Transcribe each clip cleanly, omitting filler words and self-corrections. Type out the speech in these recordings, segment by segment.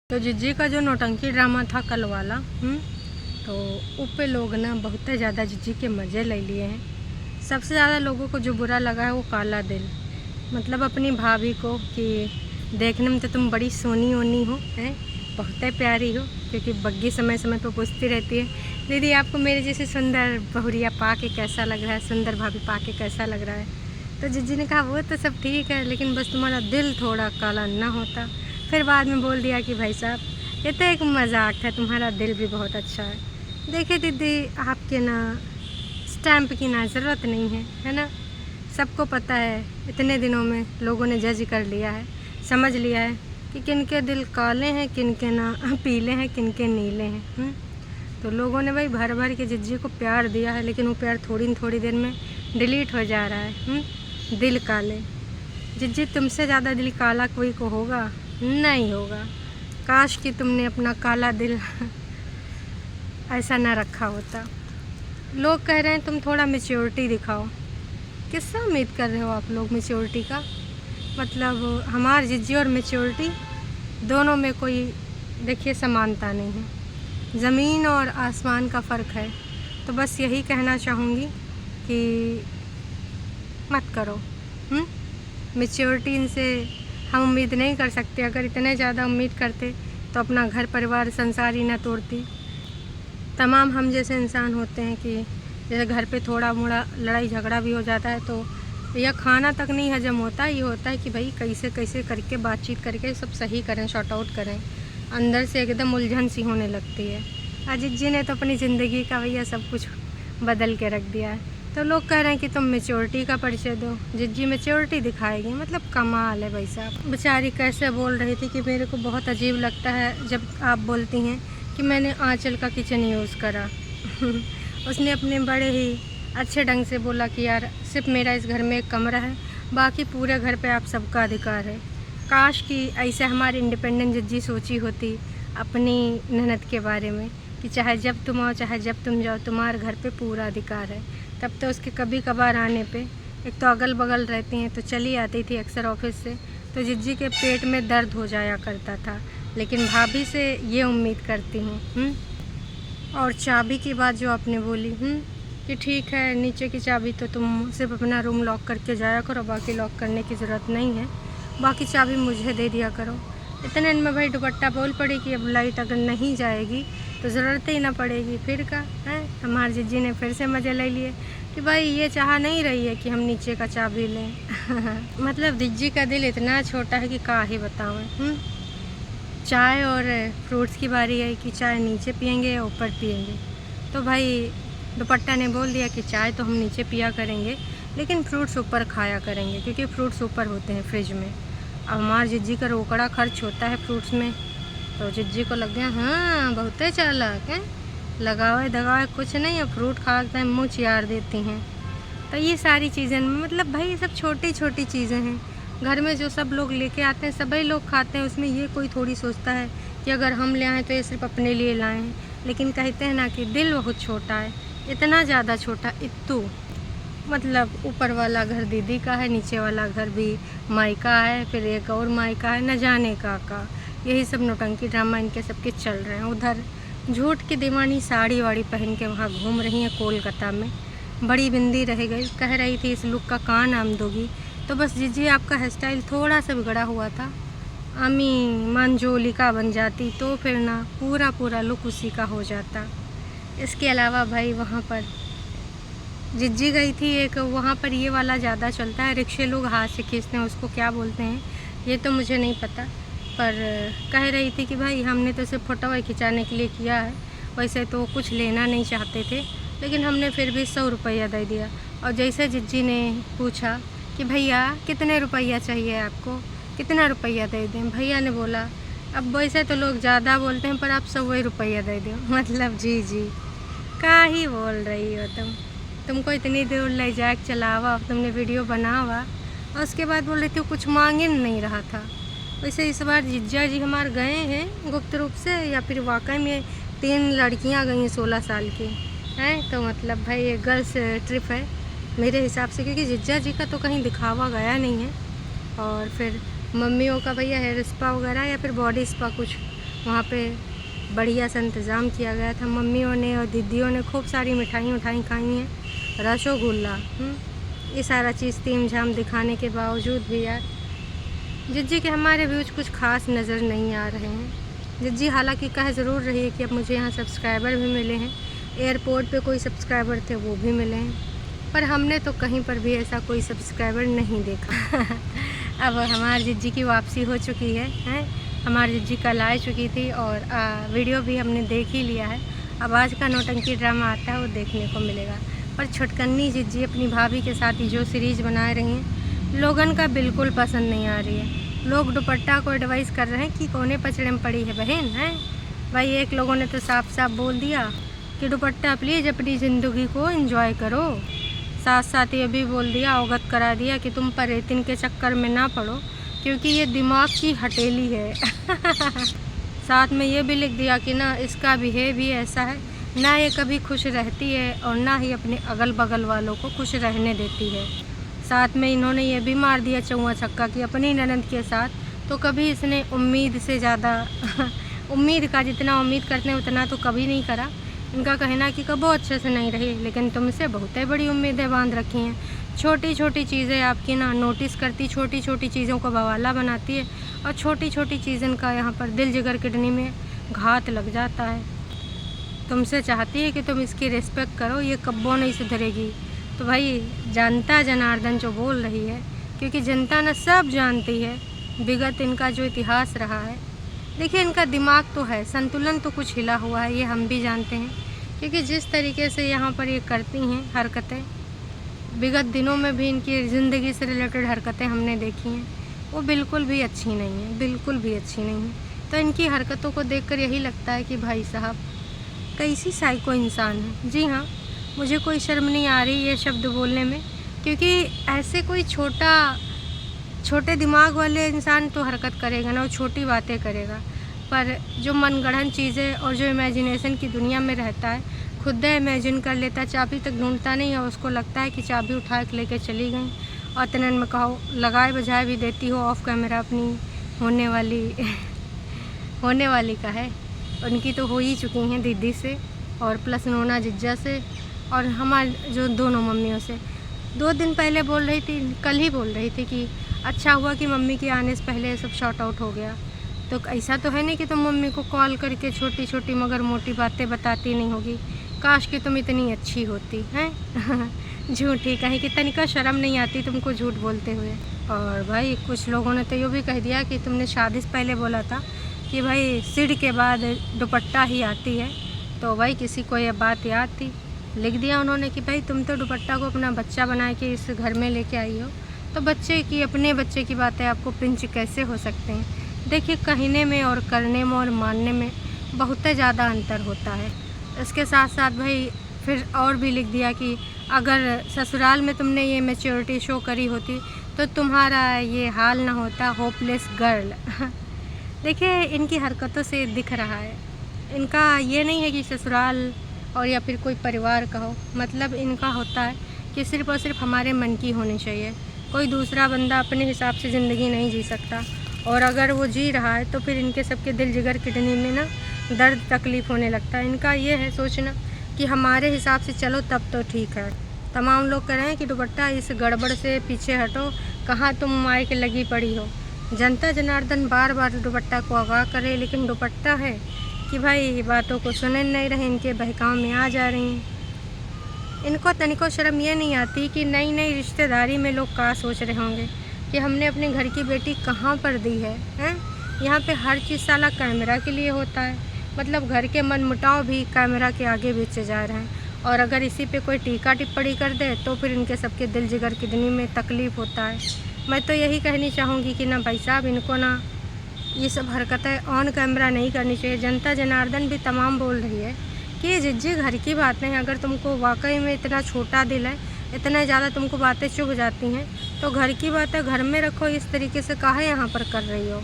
तो जिज्जी का जो नौटंकी ड्रामा था कल वाला तो उस पे लोग ना बहुत ज़्यादा जिज्जी के मज़े ले लिए हैं। सबसे ज़्यादा लोगों को जो बुरा लगा है वो काला दिल, मतलब अपनी भाभी को कि देखने में तो तुम बड़ी सोनी ओनी हो हैं, बहुत प्यारी हो, क्योंकि बग्गी समय समय पर पूछती रहती है दीदी आपको मेरे जैसे सुंदर बहुरिया पा के कैसा लग रहा है, सुंदर भाभी पा के कैसा लग रहा है। तो जिज्जी ने कहा वो तो सब ठीक है, लेकिन बस तुम्हारा दिल थोड़ा काला ना होता। फिर बाद में बोल दिया कि भाई साहब ये तो एक मजाक था, तुम्हारा दिल भी बहुत अच्छा है। देखिए दीदी आपके ना स्टैम्प की ना ज़रूरत नहीं है ना। सबको पता है, इतने दिनों में लोगों ने जज कर लिया है, समझ लिया है कि किनके दिल काले हैं, किनके ना पीले हैं, किनके नीले हैं। तो लोगों ने भाई भर भर के जिज्जी को प्यार दिया है, लेकिन वो प्यार थोड़ी देर में डिलीट हो जा रहा है। दिल काले, जिज्जी तुमसे ज़्यादा दिल काला कोई को होगा? नहीं होगा। काश कि तुमने अपना काला दिल ऐसा ना रखा होता। लोग कह रहे हैं तुम थोड़ा मैच्योरिटी दिखाओ। किससे उम्मीद कर रहे हो आप लोग मैच्योरिटी का? मतलब हमारे जिज्जी और मैच्योरिटी दोनों में कोई देखिए समानता नहीं है, ज़मीन और आसमान का फ़र्क है। तो बस यही कहना चाहूँगी कि मत करो। मैच्योरिटी इनसे हम उम्मीद नहीं कर सकते। अगर इतने ज़्यादा उम्मीद करते तो अपना घर परिवार संसार ही ना तोड़ती। तमाम हम जैसे इंसान होते हैं कि जैसे घर पे थोड़ा मोड़ा लड़ाई झगड़ा भी हो जाता है तो यह खाना तक नहीं हजम होता। ये होता है कि भाई कैसे कैसे करके बातचीत करके सब सही करें, शॉर्ट आउट करें। अंदर से एकदम उलझन सी होने लगती है। जिज्जी ने तो अपनी ज़िंदगी का भैया सब कुछ बदल के रख दिया है। तो लोग कह रहे हैं कि तुम मैच्योरिटी का परिचय दो, जिज्जी मैच्योरिटी दिखाएगी। मतलब कमाल है भाई साहब। बेचारी कैसे बोल रही थी कि मेरे को बहुत अजीब लगता है जब आप बोलती हैं कि मैंने आंचल का किचन यूज़ करा। उसने अपने बड़े ही अच्छे ढंग से बोला कि यार सिर्फ मेरा इस घर में एक कमरा है, बाकी पूरे घर पे आप सबका अधिकार है। काश कि ऐसे हमारी इंडिपेंडेंट जिज्जी सोची होती अपनी ननद के बारे में कि चाहे जब तुम आओ चाहे जब तुम जाओ तुम्हारे घर पे पूरा अधिकार है। तब तो उसके कभी कभार आने पे, एक तो अगल बगल रहती हैं तो चली आती थी अक्सर ऑफिस से, तो जिज्जी के पेट में दर्द हो जाया करता था। लेकिन भाभी से ये उम्मीद करती हूँ। और चाबी की बात जो आपने बोली कि ठीक है नीचे की चाबी तो तुम सिर्फ अपना रूम लॉक करके जाया करो, बाकी लॉक करने की ज़रूरत नहीं है, बाकी चाबी मुझे दे दिया करो। इतने में भाई दुपट्टा बोल पड़ी कि अब लाइट अगर नहीं जाएगी तो ज़रूरत ही ना पड़ेगी। फिर का है हमारे जिज्जी ने फिर से मज़े ले लिए कि भाई ये चाह नहीं रही है कि हम नीचे का चाबी लें। मतलब जिज्जी का दिल इतना छोटा है कि क्या ही बताऊँ। चाय और फ्रूट्स की बारी है कि चाय नीचे पियेंगे या ऊपर पियेंगे। तो भाई दुपट्टा ने बोल दिया कि चाय तो हम नीचे पिया करेंगे, लेकिन फ्रूट्स ऊपर खाया करेंगे, क्योंकि फ्रूट्स ऊपर होते हैं फ्रिज में। अब हमारे जिज्जी का रोकड़ा खर्च होता है फ्रूट्स में। तो जिज्जी को लग गया हाँ बहुत चालाक है, लगावे दगावे कुछ नहीं है, फ्रूट खाते हैं मुँह चियार देती हैं। तो ये सारी चीज़ें मतलब भाई ये सब छोटी छोटी चीज़ें हैं। घर में जो सब लोग लेके आते हैं सभी लोग खाते हैं, उसमें ये कोई थोड़ी सोचता है कि अगर हम ले आएँ तो ये सिर्फ अपने लिए लाए हैं। लेकिन कहते हैं ना कि दिल बहुत छोटा है, इतना ज़्यादा छोटा इत्तू। मतलब ऊपर वाला घर दीदी का है, नीचे वाला घर भी मायका है, फिर एक और मायका है, न जाने का। यही सब नौटंकी ड्रामा इनके सबके चल रहे हैं। उधर झूठ की दीवानी साड़ी वाड़ी पहन के वहाँ घूम रही हैं कोलकाता में, बड़ी बिंदी रह गई। कह रही थी इस लुक का कहाँ नाम दोगी? तो बस जिज्जी आपका हेयर स्टाइल थोड़ा सा बिगड़ा हुआ था, अमी मंजोलिका बन जाती तो फिर ना पूरा लुक उसी का हो जाता। इसके अलावा भाई वहाँ पर जिज्जी गई थी एक, वहाँ पर ये वाला ज़्यादा चलता है, रिक्शे लोग हाथ से खींचते हैं, उसको क्या बोलते हैं ये तो मुझे नहीं पता। पर कह रही थी कि भाई हमने तो सिर्फ फ़ोटो खिंचाने के लिए किया है, वैसे तो कुछ लेना नहीं चाहते थे, लेकिन हमने फिर भी 100 रुपया दे दिया। और जैसे जिज्जी ने पूछा कि भैया कितने रुपया चाहिए आपको, कितना रुपया दे दें, भैया ने बोला अब वैसे तो लोग ज़्यादा बोलते हैं पर आप 100 रुपया दे दो। मतलब जी क्या ही बोल रही हो तुमको इतनी दूर ले जाके चलावा, तुमने वीडियो बनावा और उसके बाद बोल रही थी कुछ मांगे नहीं रहा था। वैसे इस बार जिज्जा जी हमारे गए हैं गुप्त रूप से, या फिर वाकई में 3 लड़कियां गई हैं 16 साल की हैं। तो मतलब भाई ये गर्ल्स ट्रिप है मेरे हिसाब से, क्योंकि जिज्जा जी का तो कहीं दिखावा गया नहीं है। और फिर मम्मियों का भैया हेयर स्पा वगैरह या फिर बॉडी स्पा कुछ वहाँ पे बढ़िया सा इंतज़ाम किया गया था। मम्मियों ने और दीदियों ने खूब सारी मिठाई खाई हैं, रसगुल्ला, ये सारा चीज़ तीम झाम दिखाने के बावजूद भी यार जिज्जी के हमारे व्यूज़ कुछ खास नज़र नहीं आ रहे हैं। जिज्जी हालांकि कह ज़रूर रही है कि अब मुझे यहाँ सब्सक्राइबर भी मिले हैं, एयरपोर्ट पे कोई सब्सक्राइबर थे वो भी मिले हैं, पर हमने तो कहीं पर भी ऐसा कोई सब्सक्राइबर नहीं देखा। अब हमारी जिज्जी की वापसी हो चुकी है, हमारी जिज्जी कल आ चुकी थी और वीडियो भी हमने देख ही लिया है। अब आज का नौटंकी ड्रामा आता है वो देखने को मिलेगा। पर छुटकन्नी जिज्जी अपनी भाभी के साथ ही जो सीरीज़ बना रही हैं लोगन का बिल्कुल पसंद नहीं आ रही है। लोग दुपट्टा को एडवाइस कर रहे हैं कि कोने पचड़े में पड़ी है बहन, है भाई। एक लोगों ने तो साफ साफ बोल दिया कि दुपट्टा प्लीज़ अपनी ज़िंदगी को एंजॉय करो। साथ साथ ये भी बोल दिया, अवगत करा दिया कि तुम परेतिन के चक्कर में ना पड़ो क्योंकि ये दिमाग की हथेली है। साथ में ये भी लिख दिया कि ना इसका बिहेव ही ऐसा है, ना ये कभी खुश रहती है और ना ही अपने अगल बगल वालों को खुश रहने देती है। साथ में इन्होंने ये भी मार दिया चौवा छक्का कि अपनी ननद के साथ तो कभी इसने उम्मीद से ज़्यादा उम्मीद का जितना उम्मीद करते हैं उतना तो कभी नहीं करा। इनका कहना कि कबो अच्छे से नहीं रही, लेकिन तुमसे बहुत बड़ी उम्मीदें बांध रखी हैं। छोटी छोटी चीज़ें आपकी ना नोटिस करती, छोटी छोटी चीज़ों को बवाला बनाती है और छोटी छोटी चीज़ों का यहाँ पर दिल जिगर किडनी में घात लग जाता है। तुमसे चाहती है कि तुम इसकी रिस्पेक्ट करो, ये कब्बो नहीं सुधरेगी। तो भाई जनता जनार्दन जो बोल रही है, क्योंकि जनता न सब जानती है विगत इनका जो इतिहास रहा है। देखिए इनका दिमाग तो है, संतुलन तो कुछ हिला हुआ है, ये हम भी जानते हैं, क्योंकि जिस तरीके से यहाँ पर ये करती हैं हरकतें, विगत दिनों में भी इनकी ज़िंदगी से रिलेटेड हरकतें हमने देखी हैं, वो बिल्कुल भी अच्छी नहीं है, बिल्कुल भी अच्छी नहीं है। तो इनकी हरकतों को देखकर यही लगता है कि भाई साहब कैसी साइको इंसान है। जी हाँ, मुझे कोई शर्म नहीं आ रही ये शब्द बोलने में, क्योंकि ऐसे कोई छोटे दिमाग वाले इंसान तो हरकत करेगा ना, वो छोटी बातें करेगा, पर जो मनगढ़ंत चीज़ें और जो इमेजिनेशन की दुनिया में रहता है खुद इमेजिन कर लेता है, चाबी तक ढूंढता नहीं है, उसको लगता है कि चाबी उठा के लेके चली गई और तनन में कहो लगाए बजाए भी देती हो ऑफ कैमरा अपनी होने वाली का है। उनकी तो हो ही चुकी हैं दीदी से और प्लस नोना जिज्जा से और हमारे जो दोनों मम्मियों से। 2 दिन पहले बोल रही थी, कल ही बोल रही थी कि अच्छा हुआ कि मम्मी के आने से पहले सब शॉर्ट आउट हो गया। तो ऐसा तो है नहीं कि तुम मम्मी को कॉल करके छोटी छोटी मगर मोटी बातें बताती नहीं होगी। काश कि तुम इतनी अच्छी होती हैं। झूठी कहीं कि तनिका शर्म नहीं आती तुमको झूठ बोलते हुए। और भाई कुछ लोगों ने तो ये भी कह दिया कि तुमने शादी से पहले बोला था कि भाई सिर के बाद दुपट्टा ही आती है। तो भाई किसी को ये बात याद थी, लिख दिया उन्होंने कि भाई तुम तो दुपट्टा को अपना बच्चा बना के इस घर में लेके आई हो, तो अपने बच्चे की बातें आपको पिंच कैसे हो सकते हैं। देखिए कहने में और करने में और मानने में बहुत ज़्यादा अंतर होता है। इसके साथ साथ भाई फिर और भी लिख दिया कि अगर ससुराल में तुमने ये मैच्योरिटी शो करी होती तो तुम्हारा ये हाल ना होता, होपलेस गर्ल। देखिए इनकी हरकतों से दिख रहा है, इनका ये नहीं है कि ससुराल और या फिर कोई परिवार का हो, मतलब इनका होता है कि सिर्फ़ और सिर्फ हमारे मन की होनी चाहिए। कोई दूसरा बंदा अपने हिसाब से ज़िंदगी नहीं जी सकता, और अगर वो जी रहा है तो फिर इनके सबके दिल जिगर किडनी में ना दर्द तकलीफ़ होने लगता है। इनका ये है सोचना कि हमारे हिसाब से चलो तब तो ठीक है। तमाम लोग कह रहे हैं कि दुपट्टा इस गड़बड़ से पीछे हटो, कहाँ तुम माय के लगी पड़ी हो। जनता जनार्दन बार बार दुपट्टा को आगाह करे, लेकिन दुपट्टा है कि भाई बातों को सुने नहीं रहे, इनके बहकाव में आ जा रही हैं। इनको तनिको शर्म ये नहीं आती कि नई नई रिश्तेदारी में लोग क्या सोच रहे होंगे कि हमने अपने घर की बेटी कहाँ पर दी है, हैं? यहाँ पे हर चीज़ साला कैमरा के लिए होता है, मतलब घर के मनमुटाव भी कैमरा के आगे बेचे जा रहे हैं। और अगर इसी पे कोई टीका टिप्पणी कर दे तो फिर इनके सबके दिल जिगर किडनी में तकलीफ़ होता है। मैं तो यही कहनी चाहूँगी कि ना भाई साहब इनको ना ये सब हरकतें ऑन कैमरा नहीं करनी चाहिए। जनता जनार्दन भी तमाम बोल रही है कि ये जिज्जी घर की बातें हैं, अगर तुमको वाकई में इतना छोटा दिल है, इतना ज़्यादा तुमको बातें चुभ जाती हैं तो घर की बातें घर में रखो, इस तरीके से काहे यहाँ पर कर रही हो।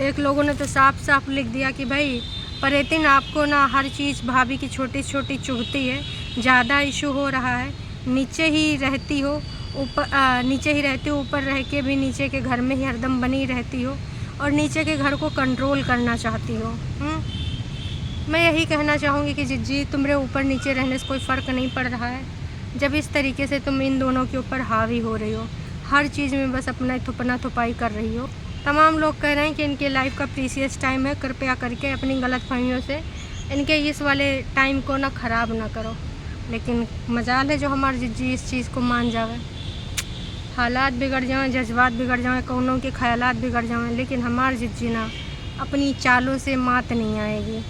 एक लोगों ने तो साफ साफ लिख दिया कि भाई परेतिन आपको ना हर चीज़ भाभी की छोटी छोटी चुभती है, ज़्यादा इशू हो रहा है, नीचे ही रहती हो, ऊपर रह के भी नीचे के घर में ही हरदम बनी रहती हो, और नीचे के घर को कंट्रोल करना चाहती हो। मैं यही कहना चाहूँगी कि जिज्जी, तुम्हारे ऊपर नीचे रहने से कोई फ़र्क नहीं पड़ रहा है। जब इस तरीके से तुम इन दोनों के ऊपर हावी हो रही हो, हर चीज़ में बस अपना थुपना थुपाई कर रही हो। तमाम लोग कह रहे हैं कि इनके लाइफ का प्रीसियस टाइम है, कृपया करके अपनी गलतफहमियों से इनके इस वाले टाइम को ना ख़राब ना करो। लेकिन मजाल है जो हमारे जिज्जी इस चीज़ को मान जावे। हालात बिगड़ जाएँ, जज्बात बिगड़ जाएँ, कौनों के ख्यालात बिगड़ जाएँ, लेकिन हमारी जिज्जी ना अपनी चालों से मात नहीं आएगी।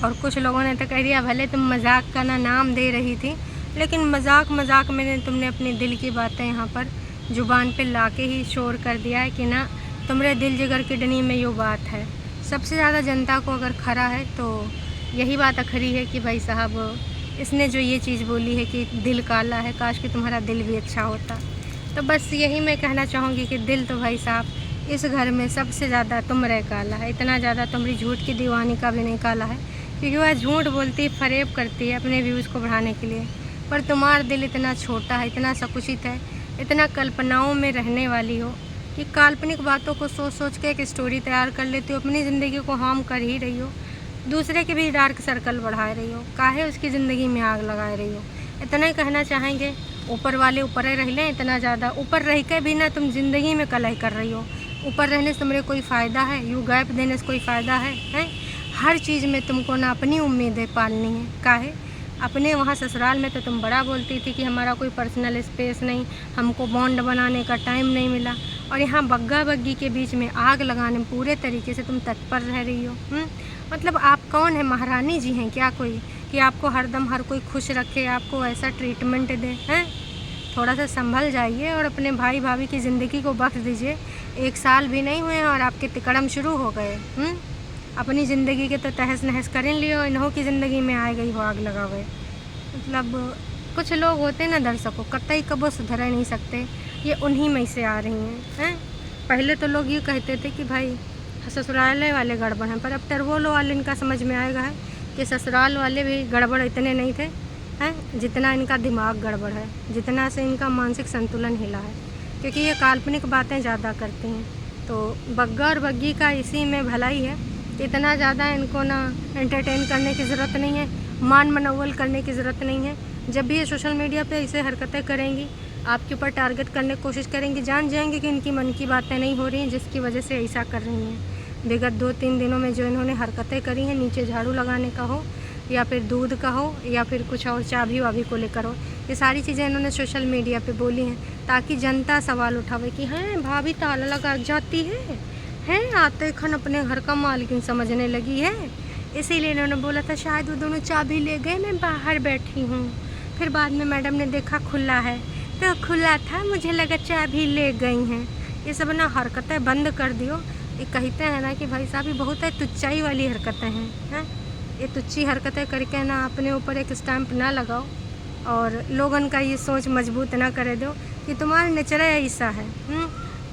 और कुछ लोगों ने तो कह दिया भले तुम मजाक का ना नाम दे रही थी, लेकिन मजाक में तुमने अपने दिल की बातें यहाँ पर ज़ुबान पे लाके ही शोर कर दिया है कि ना तुम्हारे दिल जिगर किडनी में यो बात है। सबसे ज़्यादा जनता को अगर खरा है तो यही बात अखरी है कि भाई साहब, इसने जो ये चीज़ बोली है कि दिल काला है, काश कि तुम्हारा दिल भी अच्छा होता। तो बस यही मैं कहना चाहूँगी कि दिल तो भाई साहब इस घर में सबसे ज़्यादा तुम्हारे काला है। इतना ज़्यादा तुम्हारी झूठ की दीवानी का भी नहीं काला है, क्योंकि वह झूठ बोलती, फरेब करती है अपने व्यूज़ को बढ़ाने के लिए। पर तुम्हारा दिल इतना छोटा है, इतना संकुचित है, इतना कल्पनाओं में रहने वाली हो कि काल्पनिक बातों को सोच सोच के एक स्टोरी तैयार कर लेती हो। अपनी ज़िंदगी को हार्म कर ही रही हो, दूसरे के भी डार्क सर्कल बढ़ा रही हो, काहे उसकी ज़िंदगी में आग लगा रही हो। इतना ही कहना चाहेंगे, ऊपर वाले ऊपर ही रह लें। इतना ज़्यादा ऊपर रह के भी ना तुम ज़िंदगी में कलह कर रही हो। ऊपर रहने से तुम्हारे कोई फ़ायदा है? यू गैप देने से कोई फ़ायदा है? हर चीज़ में तुमको ना अपनी उम्मीदें पालनी है। काहे? अपने वहाँ ससुराल में तो तुम बड़ा बोलती थी कि हमारा कोई पर्सनल स्पेस नहीं, हमको बॉन्ड बनाने का टाइम नहीं मिला, और यहाँ बग्गा बग्गी के बीच में आग लगाने में पूरे तरीके से तुम तत्पर रह रही हो। मतलब आप कौन है? महारानी जी हैं क्या कोई कि आपको हरदम हर कोई खुश रखे, आपको ऐसा ट्रीटमेंट दे? हैं, थोड़ा सा संभल जाइए और अपने भाई भाभी की ज़िंदगी को बख्श दीजिए। 1 साल भी नहीं हुए हैं और आपके तिकड़म शुरू हो गए। अपनी ज़िंदगी के तो तहस नहस करें लियो, इन्हों की ज़िंदगी में आ गई हो आग लगावे। मतलब कुछ लोग होते ना दर्शकों, कतई कबो सुधर नहीं सकते, ये उन्हीं में से आ रही हैं। पहले तो लोग ये कहते थे कि भाई ससुराल वाले गड़बड़ हैं, पर अब टरवोलो वाले इनका समझ में आएगा है कि ससुराल वाले भी गड़बड़ इतने नहीं थे हैं जितना इनका दिमाग गड़बड़ है, जितना से इनका मानसिक संतुलन हिला है, क्योंकि ये काल्पनिक बातें ज़्यादा करती हैं। तो बग्गा और बग्गी का इसी में भलाई है, इतना ज़्यादा इनको ना एंटरटेन करने की ज़रूरत नहीं है, मान मनोवल करने की ज़रूरत नहीं है। जब भी ये सोशल मीडिया पे ऐसे हरकतें करेंगी, आपके ऊपर टारगेट करने की कोशिश करेंगी, जान जाएंगे कि इनकी मन की बातें नहीं हो रही हैं, जिसकी वजह से ऐसा कर रही हैं। विगत 2-3 दिनों में जो इन्होंने हरकतें करी हैं, नीचे झाड़ू लगाने का हो या फिर दूध का हो या फिर कुछ और चाबी वाबी को लेकर हो, ये सारी चीज़ें इन्होंने सोशल मीडिया पे बोली हैं ताकि जनता सवाल उठावे कि हैं भाभी ताला लगा जाती है आते खन अपने घर का मालकिन समझने लगी है। इसीलिए इन्होंने बोला था शायद वो दोनों चाबी ले गए, मैं बाहर बैठी हूँ। फिर बाद में मैडम ने देखा खुला है, तो खुला था, मुझे लगा चाबी ले गई हैं। ये सब ना हरकतें बंद कर दियो। ये कहते हैं ना कि भाई साहब ये बहुत है तुच्चाई वाली हरकतें हैं। ये तुच्छी हरकतें करके ना अपने ऊपर एक स्टैंप ना लगाओ और लोगन का ये सोच मजबूत ना करे दो कि तुम्हारा नेचर ऐसा है।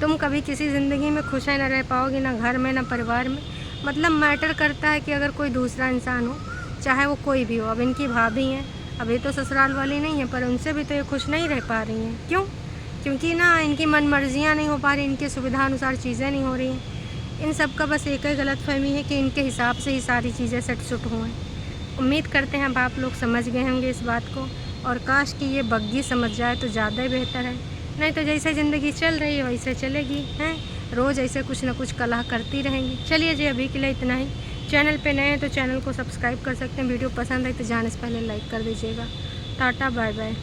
तुम कभी किसी ज़िंदगी में खुश ना रह पाओगी, ना घर में ना परिवार में। मतलब मैटर करता है कि अगर कोई दूसरा इंसान हो, चाहे वो कोई भी हो। अब इनकी भाभी हैं, अब ये तो ससुराल वाली नहीं है, पर उनसे भी तो ये खुश नहीं रह पा रही हैं। क्यों? क्योंकि ना इनकी मन मर्जियाँ नहीं हो पा रही, इनकी सुविधा अनुसार चीज़ें नहीं हो रही हैं। इन सब का बस एक ही गलतफहमी है कि इनके हिसाब से ही सारी चीज़ें सेट सुट हुए। उम्मीद करते हैं अब आप लोग समझ गए होंगे इस बात को, और काश कि ये बग्गी समझ जाए तो ज़्यादा ही बेहतर है। नहीं तो जैसे ज़िंदगी चल रही है वैसे चलेगी हैं, रोज़ ऐसे कुछ ना कुछ कलह करती रहेंगी। चलिए जी, अभी के लिए इतना ही। चैनल पे नए हैं तो चैनल को सब्सक्राइब कर सकते हैं। वीडियो पसंद आई तो जाने से पहले लाइक कर दीजिएगा। Tata bye bye.